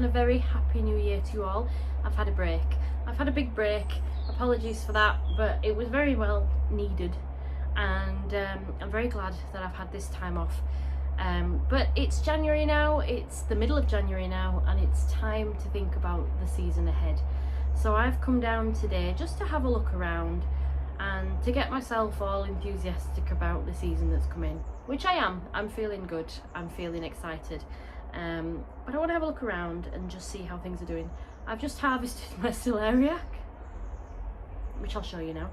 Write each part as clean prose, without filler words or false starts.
and a very happy new year to you all. I've had a break. I've had a big break. Apologies for that, but it was very well needed, and I'm very glad that I've had this time off. But it's January now, it's the middle of January now, and it's time to think about the season ahead. So I've come down today just to have a look around and to get myself all enthusiastic about the season that's coming, which I am. I'm feeling good, I'm feeling excited, but I want to have a look around and just see how things are doing. I've just harvested my celeriac, which I'll show you now.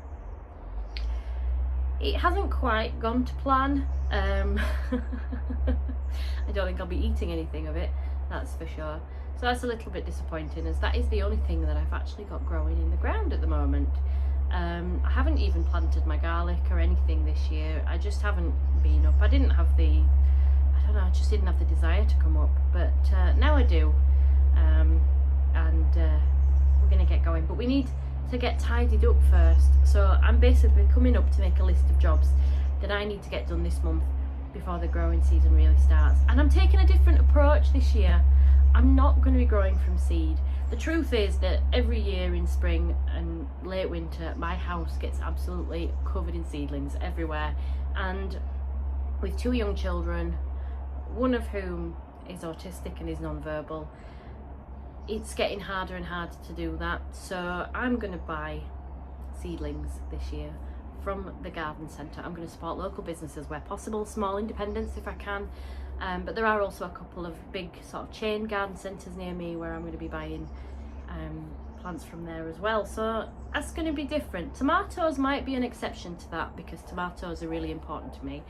It hasn't quite gone to plan. I don't think I'll be eating anything of it, that's for sure. So that's a little bit disappointing, as that is the only thing that I've actually got growing in the ground at the moment. I haven't even planted my garlic or anything this year. I just haven't been up. I didn't have the, I don't know, I just didn't have the desire to come up, but now I do. We're gonna get going, but we need to get tidied up first. So I'm basically coming up to make a list of jobs that I need to get done this month before the growing season really starts. And I'm taking a different approach this year. I'm not going to be growing from seed. The truth is that every year in spring and late winter, my house gets absolutely covered in seedlings everywhere. And with 2 young children, one of whom is autistic and is non-verbal, it's getting harder and harder to do that. So I'm going to buy seedlings this year from the garden centre. I'm going to support local businesses where possible, small independents if I can, but there are also a couple of big sort of chain garden centres near me where I'm going to be buying plants from there as well. So that's going to be different. Tomatoes might be an exception to that because tomatoes are really important to me.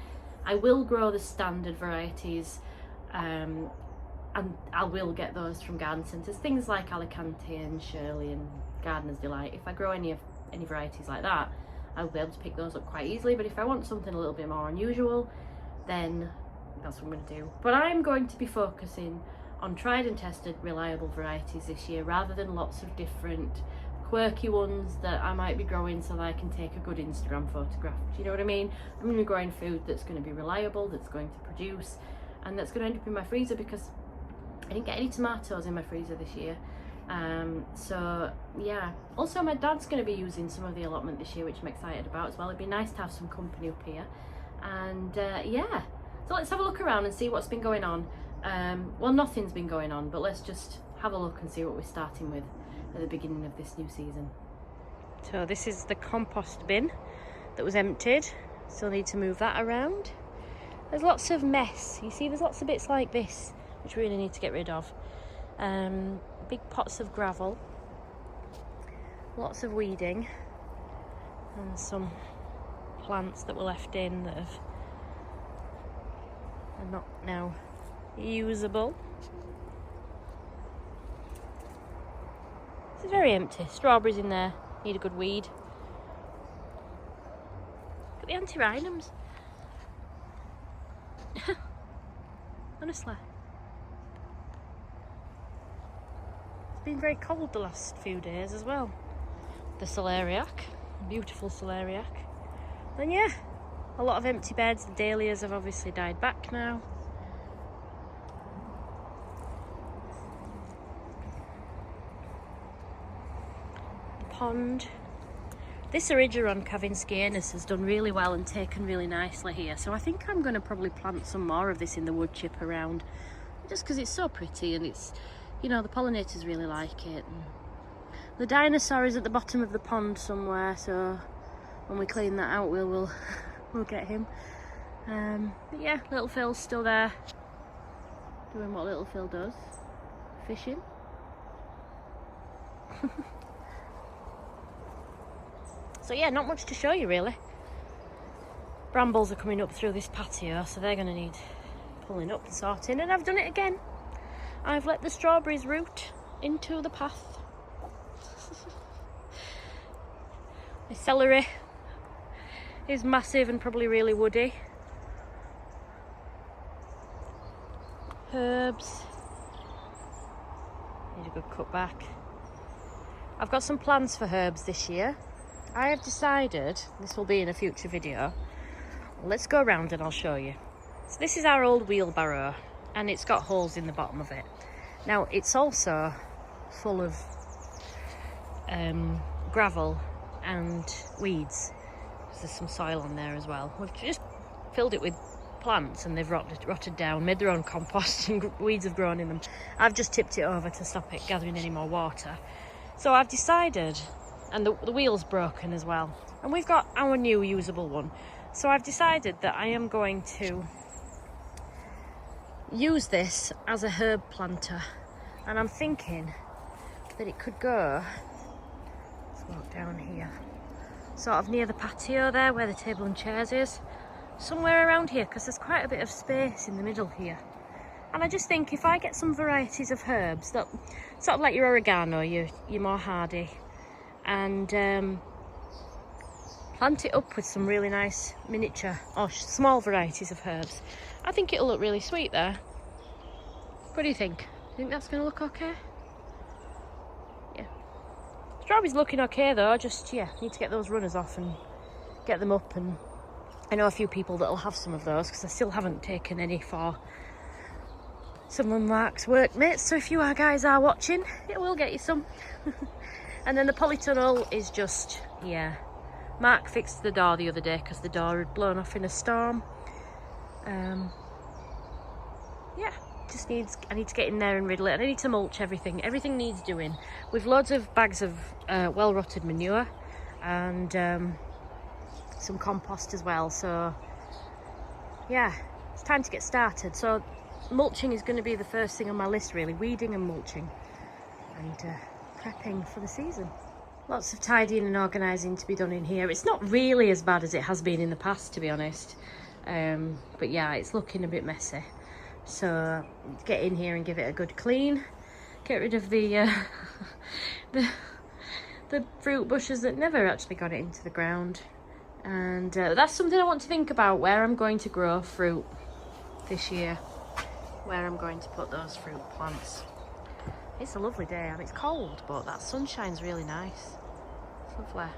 I will grow the standard varieties, and I will get those from garden centres, things like Alicante and Shirley and Gardener's Delight. If I grow any varieties like that, I'll be able to pick those up quite easily. But if I want something a little bit more unusual, then that's what I'm going to do. But I'm going to be focusing on tried and tested reliable varieties this year, rather than lots of different quirky ones that I might be growing so that I can take a good Instagram photograph. Do you know what I mean? I'm going to be growing food that's going to be reliable, that's going to produce, and that's going to end up in my freezer, because I didn't get any tomatoes in my freezer this year. So yeah, also my dad's going to be using some of the allotment this year, which I'm excited about as well. It'd be nice to have some company up here, and yeah, so let's have a look around and see what's been going on. Well, nothing's been going on, but let's just have a look and see what we're starting with at the beginning of this new season. So this is the compost bin that was emptied, still need to move that around. There's lots of mess, you see, there's lots of bits like this which we really need to get rid of. Big pots of gravel, lots of weeding, and some plants that were left in that are not now usable. It's very empty. Strawberries in there, need a good weed. Look at the antirrhinums. Honestly. It's been very cold the last few days as well. The celeriac, beautiful celeriac. Then yeah, a lot of empty beds. The dahlias have obviously died back now. The pond. This Erigeron Kavinskianus has done really well and taken really nicely here. So I think I'm going to probably plant some more of this in the wood chip around, just because it's so pretty and it's, you know, the pollinators really like it. And the dinosaur is at the bottom of the pond somewhere, so when we clean that out we'll get him. But yeah, little Phil's still there doing what little Phil does, fishing. So yeah, not much to show you really. Brambles are coming up through this patio, so they're going to need pulling up and sorting, and I've done it again. I've let the strawberries root into the path. My celery is massive and probably really woody. Herbs need a good cut back. I've got some plans for herbs this year. I have decided, this will be in a future video, let's go around and I'll show you. So this is our old wheelbarrow, and it's got holes in the bottom of it. Now it's also full of gravel and weeds. There's some soil on there as well. We've just filled it with plants and they've rotted down, made their own compost, and weeds have grown in them. I've just tipped it over to stop it gathering any more water. So I've decided, and the wheel's broken as well, and we've got our new usable one. So I've decided that I am going to use this as a herb planter, and I'm thinking that it could go, let's walk down here, sort of near the patio there where the table and chairs is, somewhere around here, because there's quite a bit of space in the middle here. And I just think if I get some varieties of herbs that sort of like your oregano, your more hardy, and plant it up with some really nice miniature or small varieties of herbs, I think it'll look really sweet there. What do you think? Do you think that's going to look okay? Yeah. Strawberries looking okay though, just, yeah, need to get those runners off and get them up. And I know a few people that'll have some of those because I still haven't taken any for some of Mark's workmates. So if you guys are watching, it will get you some. And then the polytunnel is just, yeah. Mark fixed the door the other day because the door had blown off in a storm. Yeah, just needs, I need to get in there and riddle it. And I need to mulch everything. Everything needs doing. We've loads of bags of well-rotted manure and some compost as well. So yeah, it's time to get started. So mulching is going to be the first thing on my list, really. Weeding and mulching and prepping for the season. Lots of tidying and organising to be done in here. It's not really as bad as it has been in the past, to be honest. But yeah, it's looking a bit messy. So get in here and give it a good clean. Get rid of the the fruit bushes that never actually got it into the ground. And that's something I want to think about, where I'm going to grow fruit this year. Where I'm going to put those fruit plants. It's a lovely day and it's cold, but that sunshine's really nice. It's lovely.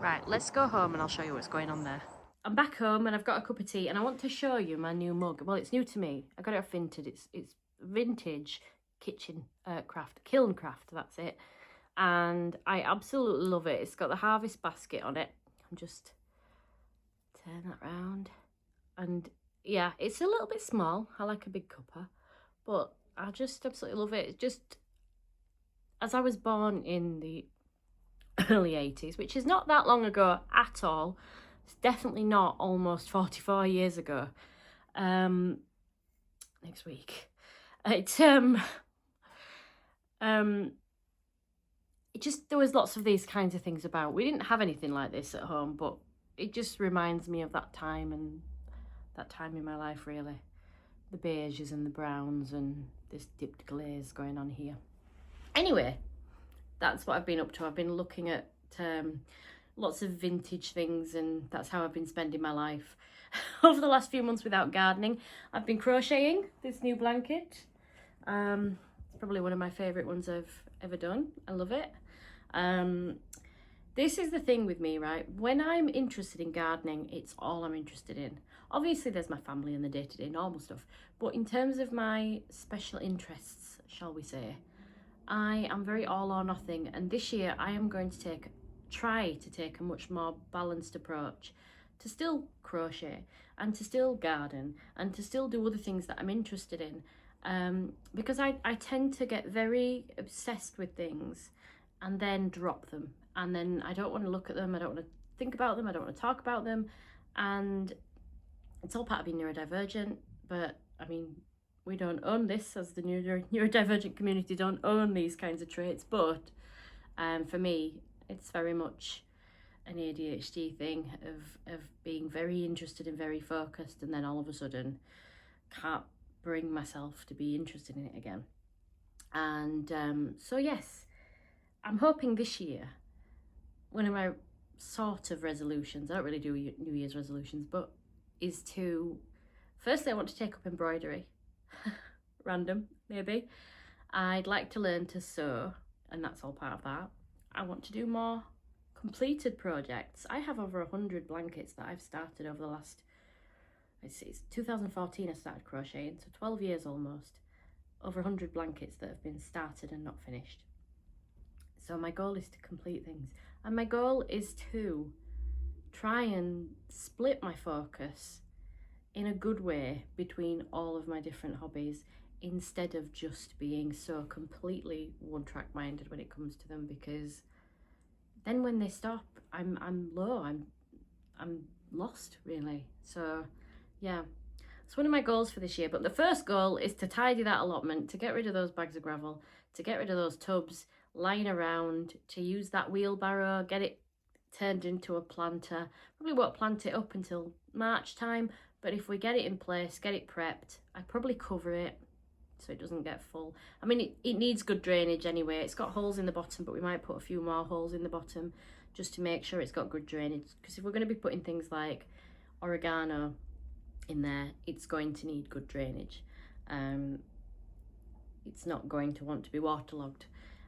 Right, let's go home and I'll show you what's going on there. I'm back home and I've got a cup of tea and I want to show you my new mug. Well, it's new to me. I got it off Vinted. It's vintage kitchen craft, kiln craft, that's it. And I absolutely love it. It's got the harvest basket on it. I'm just turn that round. And yeah, it's a little bit small. I like a big cuppa, but I just absolutely love it. It's just, as I was born in the early 80s, which is not that long ago at all. It's definitely not almost 44 years ago. Next week. It just, there was lots of these kinds of things about. We didn't have anything like this at home, but it just reminds me of that time and that time in my life, really. The beiges and the browns and this dipped glaze going on here. Anyway, that's what I've been up to. I've been looking at lots of vintage things, and that's how I've been spending my life over the last few months without gardening. I've been crocheting this new blanket. It's probably one of my favourite ones I've ever done. I love it. This is the thing with me, right? When I'm interested in gardening, it's all I'm interested in. Obviously, there's my family and the day-to-day normal stuff. But in terms of my special interests, shall we say, I am very all or nothing. And this year, I am going to try to take a much more balanced approach to still crochet and to still garden and to still do other things that I'm interested in. Because I tend to get very obsessed with things and then drop them. And then I don't want to look at them, I don't want to think about them, I don't want to talk about them. And it's all part of being neurodivergent, but I mean, we don't own this, as the neurodivergent community don't own these kinds of traits. But for me, it's very much an ADHD thing of being very interested and very focused, and then all of a sudden can't bring myself to be interested in it again. And so yes, I'm hoping this year, one of my sort of resolutions, I don't really do New Year's resolutions, but is to, firstly I want to take up embroidery. Random, maybe. I'd like to learn to sew, and that's all part of that. I want to do more completed projects. I have over 100 blankets that I've started over the last it's 2014 I started crocheting, so 12 years almost, over 100 blankets that have been started and not finished. So my goal is to complete things, and my goal is to try and split my focus in a good way between all of my different hobbies, instead of just being so completely one-track minded when it comes to them, because then when they stop, I'm low, I'm lost really. So yeah, it's one of my goals for this year. But the first goal is to tidy that allotment, to get rid of those bags of gravel, to get rid of those tubs lying around, to use that wheelbarrow, get it turned into a planter. Probably won't plant it up until March time, but if we get it in place, get it prepped, I probably cover it so it doesn't get full. I mean, it needs good drainage anyway. It's got holes in the bottom, but we might put a few more holes in the bottom just to make sure it's got good drainage, because if we're going to be putting things like oregano in there, it's going to need good drainage. It's not going to want to be waterlogged.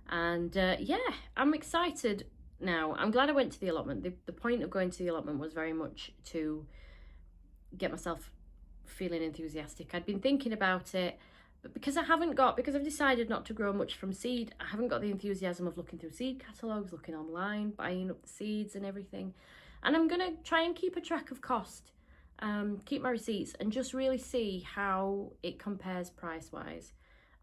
And yeah, I'm excited now. I'm glad I went to the allotment. The point of going to the allotment was very much to get myself feeling enthusiastic. I'd been thinking about it, but because I've decided not to grow much from seed, I haven't got the enthusiasm of looking through seed catalogues, looking online, buying up the seeds and everything. And I'm gonna try and keep a track of cost, keep my receipts, and just really see how it compares price-wise.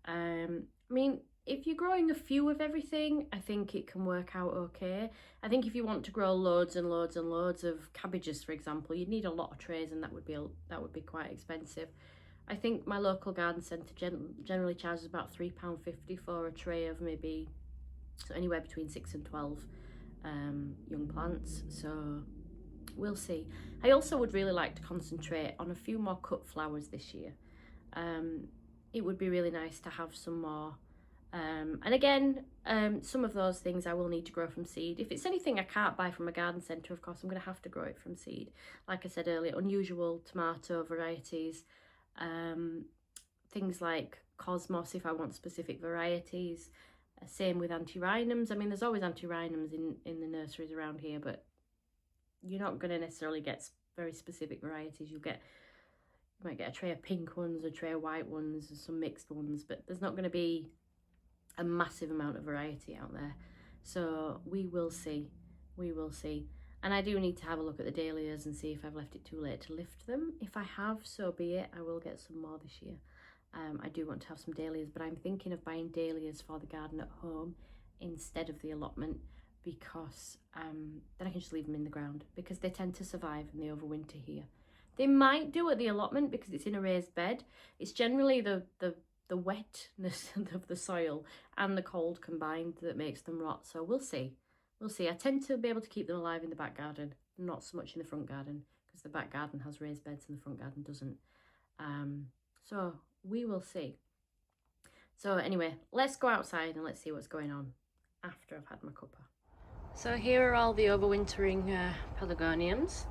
I mean, if you're growing a few of everything, I think it can work out okay. I think if you want to grow loads and loads and loads of cabbages, for example, you'd need a lot of trays, and that would be quite expensive. I think my local garden centre generally charges about £3.50 for a tray of maybe, so anywhere between 6 and 12 young plants. So we'll see. I also would really like to concentrate on a few more cut flowers this year. It would be really nice to have some more. And again, some of those things I will need to grow from seed. If it's anything I can't buy from a garden centre, of course I'm going to have to grow it from seed. Like I said earlier, unusual tomato varieties, things like cosmos if I want specific varieties. Same with antirrhinums. I mean, there's always antirrhinums in the nurseries around here, but you're not going to necessarily get very specific varieties. You might get a tray of pink ones, a tray of white ones, and some mixed ones, but there's not going to be a massive amount of variety out there. So we will see. And I do need to have a look at the dahlias and see if I've left it too late to lift them. If I have, so be it. I will get some more this year. I do want to have some dahlias, but I'm thinking of buying dahlias for the garden at home instead of the allotment, because then I can just leave them in the ground, because they tend to survive and they overwinter here. They might do at the allotment because it's in a raised bed. It's generally the wetness of the soil and the cold combined that makes them rot. So we'll see. I tend to be able to keep them alive in the back garden, not so much in the front garden, because the back garden has raised beds and the front garden doesn't. So we will see. So anyway, let's go outside and let's see what's going on after I've had my cuppa. So here are all the overwintering pelargoniums.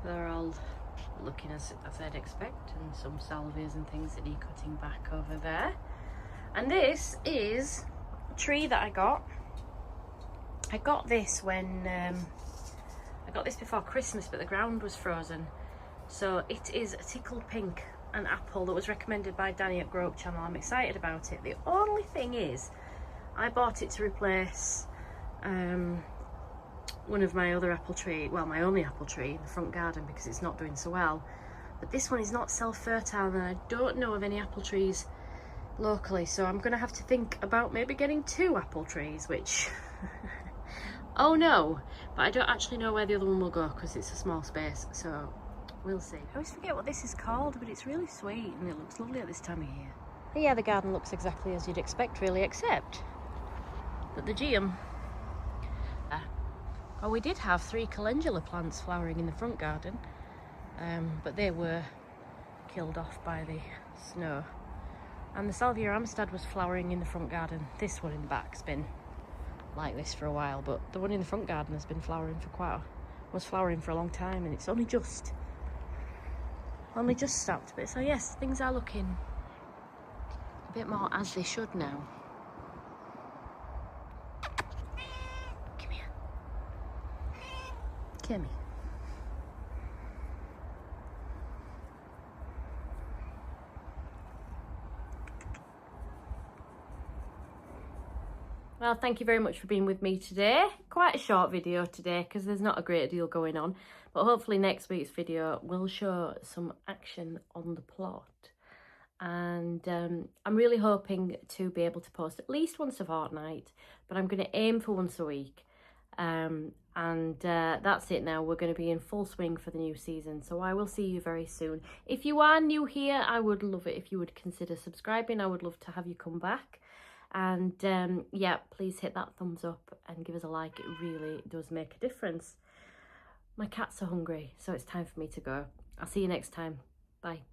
They're all looking as I'd expect, and some salvias and things that need cutting back over there. And this is a tree that I got. I got this when I got this before Christmas, but the ground was frozen. So it is a tickled pink, an apple that was recommended by Danny at Grow Up Channel. I'm excited about it. The only thing is, I bought it to replace one of my other apple tree, well, my only apple tree in the front garden, because it's not doing so well. But this one is not self-fertile, and I don't know of any apple trees locally, so I'm gonna have to think about maybe getting 2 apple trees, which oh no, but I don't actually know where the other one will go because it's a small space, so we'll see. I always forget what this is called, but it's really sweet and it looks lovely at this time of year. But yeah, the garden looks exactly as you'd expect really, except that the geum. Oh, we did have 3 calendula plants flowering in the front garden, but they were killed off by the snow. And the Salvia Amistad was flowering in the front garden. This one in the back's been like this for a while, but the one in the front garden has been flowering was flowering for a long time, and it's only just stopped a bit. So yes, things are looking a bit more as they should now. Come here. Come here. Well, thank you very much for being with me today. Quite a short video today because there's not a great deal going on, but hopefully next week's video will show some action on the plot. And I'm really hoping to be able to post at least once a fortnight, but I'm going to aim for once a week. That's it now. We're going to be in full swing for the new season, so I will see you very soon. If you are new here, I would love it if you would consider subscribing. I would love to have you come back. And yeah, please hit that thumbs up and give us a like. It really does make a difference. My cats are hungry, so it's time for me to go. I'll see you next time. Bye.